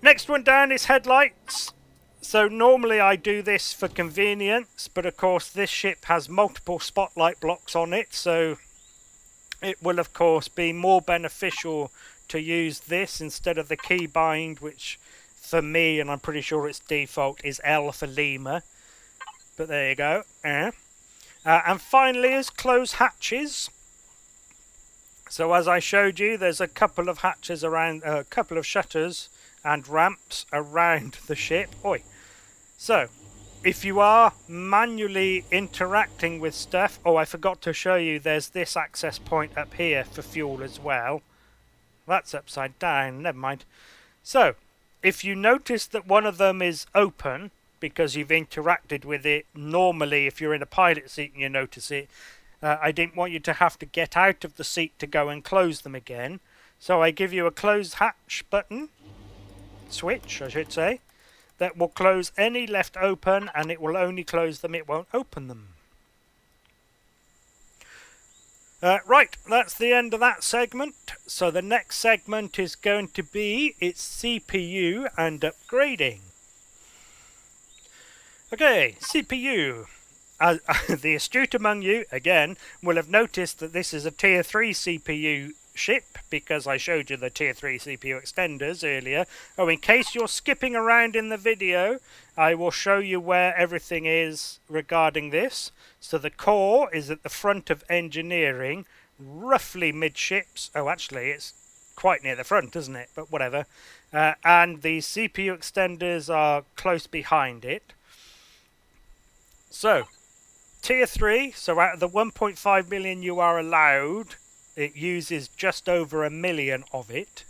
Next one down is headlights. So normally I do this for convenience, but of course this ship has multiple spotlight blocks on it, so it will of course be more beneficial to use this instead of the keybind, which for me, and I'm pretty sure its default, is L for Lima. But there you go. And finally is close hatches. So as I showed you, there's a couple of hatches around, a couple of shutters and ramps around the ship. Oi. So, if you are manually interacting with stuff, oh, I forgot to show you, there's this access point up here for fuel as well. That's upside down, never mind. So, if you notice that one of them is open, because you've interacted with it, normally if you're in a pilot seat and you notice it, I didn't want you to have to get out of the seat to go and close them again. So I give you a close hatch button, switch I should say, that will close any left open, and it will only close them, it won't open them. Right, that's the end of that segment. So the next segment is going to be its CPU and upgrading. Okay, CPU. The astute among you, again, will have noticed that this is a Tier 3 CPU ship, because I showed you the Tier 3 CPU extenders earlier. Oh, in case you're skipping around in the video, I will show you where everything is regarding this. So the core is at the front of engineering, roughly midships. Oh, actually, it's quite near the front, isn't it? But whatever. And the CPU extenders are close behind it. So, Tier 3, so out of the 1.5 million you are allowed, It uses just over 1 million of it.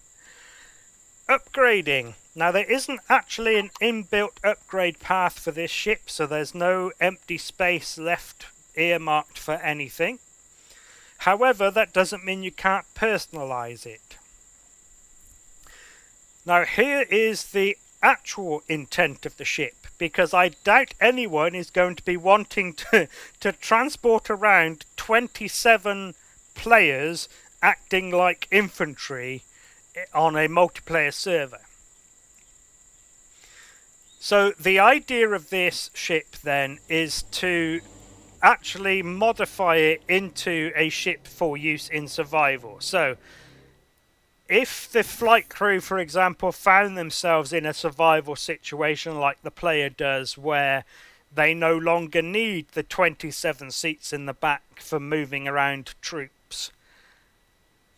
Upgrading. Now there isn't actually an inbuilt upgrade path for this ship, so there's no empty space left earmarked for anything. However, that doesn't mean you can't personalize it. Now here is the actual intent of the ship, because I doubt anyone is going to be wanting to transport around 27 players acting like infantry on a multiplayer server. So the idea of this ship then is to actually modify it into a ship for use in survival. So if the flight crew, for example, found themselves in a survival situation like the player does, where they no longer need the 27 seats in the back for moving around troops,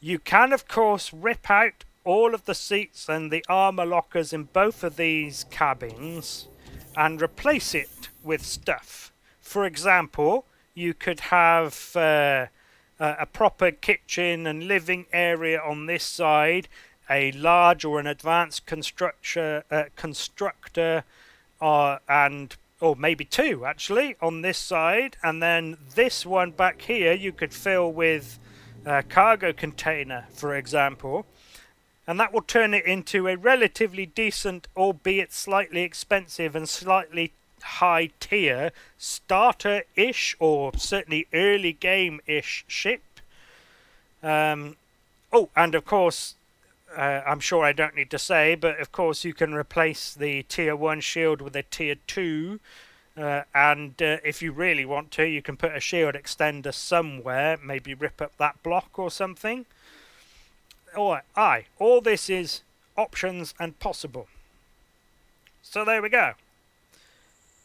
you can of course rip out all of the seats and the armor lockers in both of these cabins and replace it with stuff. For example, you could have a proper kitchen and living area on this side, a large or an advanced constructor, and or maybe two actually on this side, and then this one back here you could fill with a cargo container, for example, and that will turn it into a relatively decent, albeit slightly expensive and slightly high tier starter-ish, or certainly early game-ish ship. Oh, and of course, I'm sure I don't need to say, but of course you can replace the tier 1 shield with a tier 2, and if you really want to, you can put a shield extender somewhere, maybe rip up that block or something. All this is options and possible. So there we go.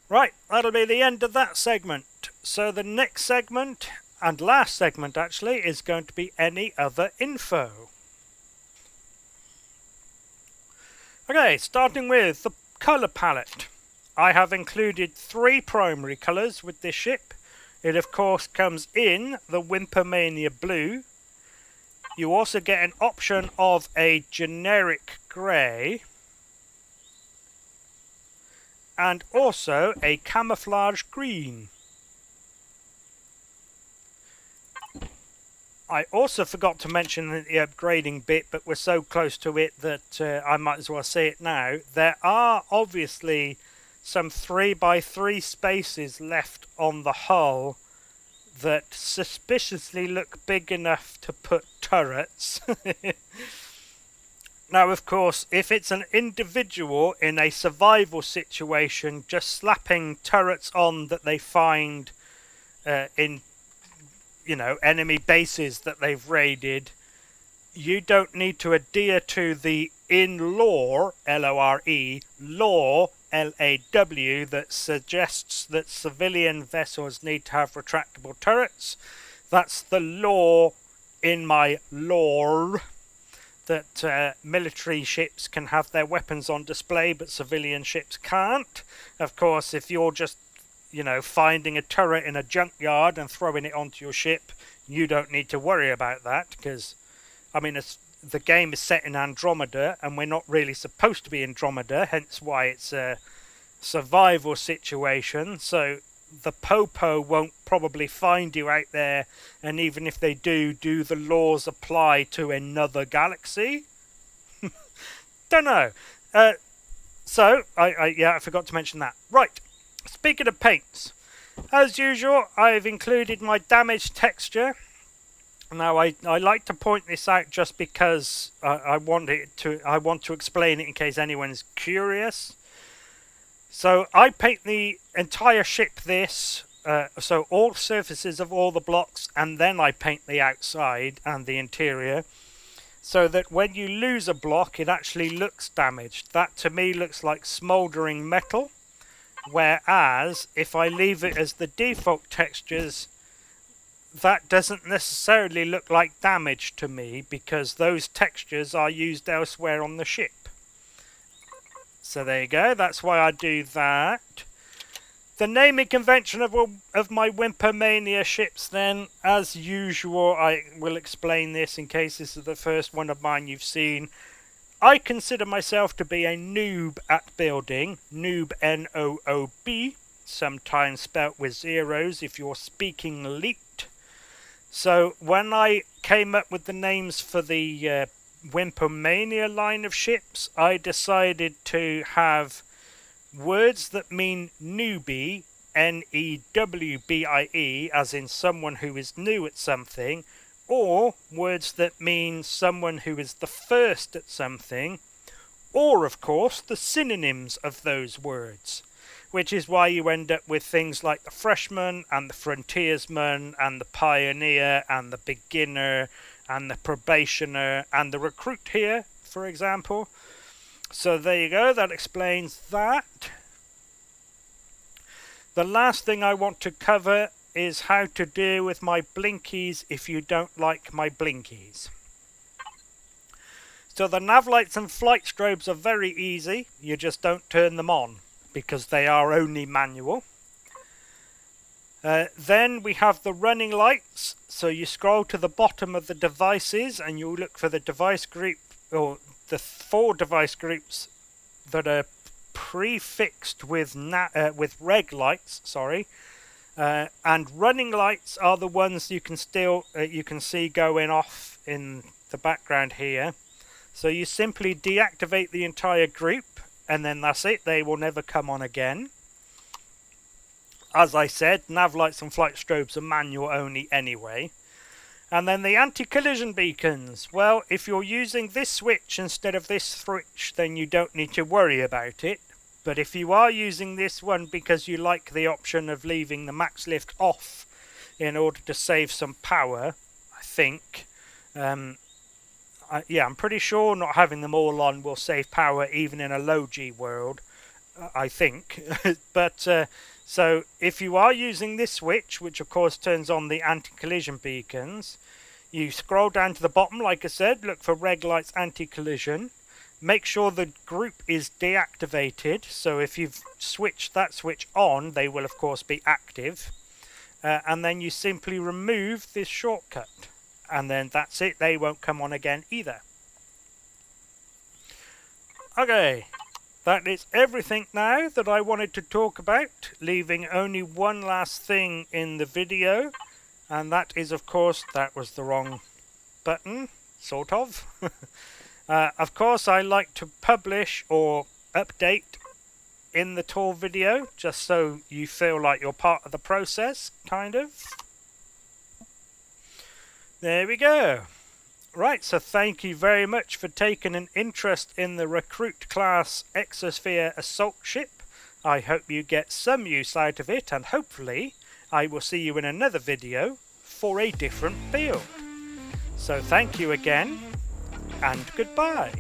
Right, that'll be the end of that segment. So the next segment, and last segment actually, is going to be any other info. Okay, starting with the colour palette. I have included 3 primary colours with this ship. It of course comes in the Wimpomania blue. You also get an option of a generic grey, and also a camouflage green. I also forgot to mention the upgrading bit, but we're so close to it that I might as well say it now. There are obviously some 3x3 spaces left on the hull that suspiciously look big enough to put turrets. Now, of course, if it's an individual in a survival situation, just slapping turrets on that they find in, enemy bases that they've raided, you don't need to adhere to the in-lore, L-O-R-E, law, L-A-W, that suggests that civilian vessels need to have retractable turrets. That's the law in my lore, that military ships can have their weapons on display, but civilian ships can't. Of course, if you're just, finding a turret in a junkyard and throwing it onto your ship, you don't need to worry about that, because, the game is set in Andromeda, and we're not really supposed to be Andromeda, hence why it's a survival situation, so the Popo won't probably find you out there, and even if they do the laws apply to another galaxy? Don't know. So, I forgot to mention that. Right, speaking of paints, as usual, I've included my damage texture. Now, I like to point this out just because I want to explain it in case anyone's curious. So I paint the entire ship this, so all surfaces of all the blocks, and then I paint the outside and the interior, so that when you lose a block, it actually looks damaged. That to me looks like smouldering metal, whereas if I leave it as the default textures, that doesn't necessarily look like damage to me, because those textures are used elsewhere on the ship. So there you go, that's why I do that. The naming convention of my Wimpomania ships then, as usual, I will explain this in case this is the first one of mine you've seen. I consider myself to be a noob at building, noob N-O-O-B, sometimes spelt with zeros if you're speaking leet. So when I came up with the names for the Wimpomania line of ships, I decided to have words that mean newbie, N-E-W-B-I-E, as in someone who is new at something, or words that mean someone who is the first at something, or of course the synonyms of those words, which is why you end up with things like the freshman and the frontiersman and the pioneer and the beginner and the probationer and the recruit here, for example. So there you go, that explains that. The last thing I want to cover is how to deal with my blinkies if you don't like my blinkies. So the nav lights and flight strobes are very easy, you just don't turn them on because they are only manual. Then we have the running lights, so you scroll to the bottom of the devices and you look for the device group, or the 4 device groups that are prefixed with reg lights, and running lights are the ones you can see going off in the background here. So you simply deactivate the entire group and then that's it, they will never come on again. As I said, nav lights and flight strobes are manual only anyway. And then the anti-collision beacons. Well, if you're using this switch instead of this switch, then you don't need to worry about it. But if you are using this one because you like the option of leaving the max lift off in order to save some power, I think, yeah, I'm pretty sure not having them all on will save power even in a low G world, I think. But so if you are using this switch, which of course turns on the anti-collision beacons, you scroll down to the bottom, like I said, look for reg lights anti-collision. Make sure the group is deactivated, so if you've switched that switch on, they will of course be active. And then you simply remove this shortcut. And then that's it, they won't come on again either. Okay, that is everything now that I wanted to talk about, leaving only one last thing in the video. And that is, of course, that was the wrong button, sort of. Of course, I like to publish or update in the tour video, just so you feel like you're part of the process, kind of. There we go. Right, so thank you very much for taking an interest in the recruit class Exosphere Assault Ship. I hope you get some use out of it, and hopefully I will see you in another video for a different build. So thank you again, and goodbye.